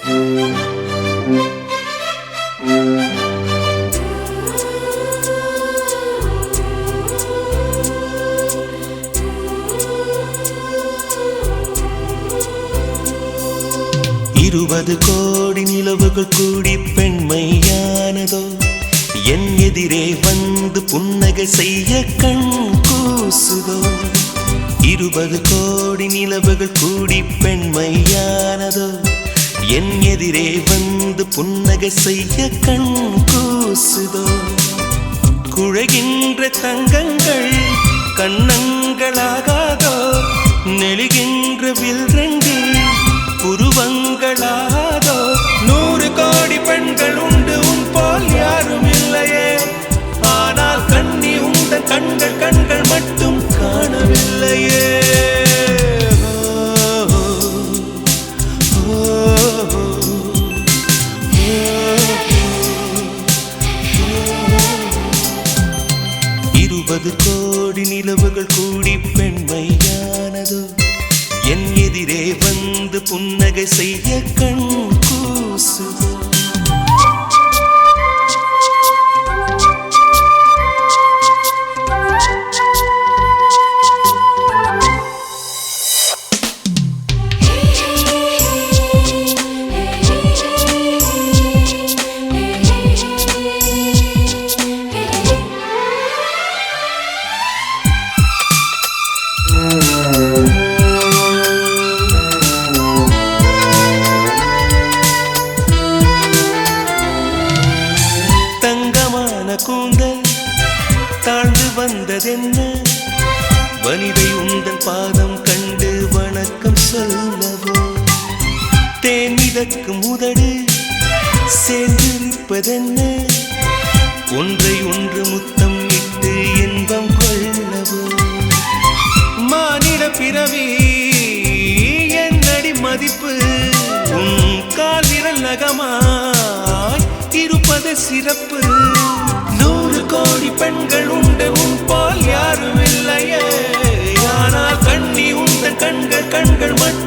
20 கோடி நிலவுகள் கூடி பெண்மையானதோ என் எதிரே வந்து புன்னகை செய்ய கண் கூசுதோ 20 கோடி நிலவுகள் கூடி பெண்மையானதோ என் எதிரே வந்து புன்னகை செய்ய கண் கூசுதோ குழைகின்ற தங்கங்கள் கண்ணங்களாகாதோ நெளிகின்ற வில்ரங்கள் புருவங்களாதோ 100 கோடி பெண்கள் உண்டு உன் போல் யாரும் இல்லையே ஆனால் கண்ணி உந்தன் கண்கள் கண்கள் மட்டும் காணவில்லையே கோடி நிலவுகள் கூடி பெண்மையானதோ என் எதிரே வந்து புன்னகை செய்ய கண் கூசுதோ கூந்தல் தாழ்ந்து வந்ததென்ன வனிதை உந்தன் பாதம் கண்டு வணக்கம் சொல்லவோ தேன் மிதக்கும் உதடு சேர்ந்திருப்பதென்ன ஒன்றை ஒன்று முத்தம் இட்டு இன்பம் கொள்ளவோ மானிட பிறவி என்னடி மதிப்பு உன் கால் விரல் நகமாய் இருப்பது சிறப்பு 100 கோடி பெண்கள் உண்டு உன் போல் யாரும் இல்லையே ஆனால் கண்ணி உந்தன் கண்கள் கண்கள் மட்டும்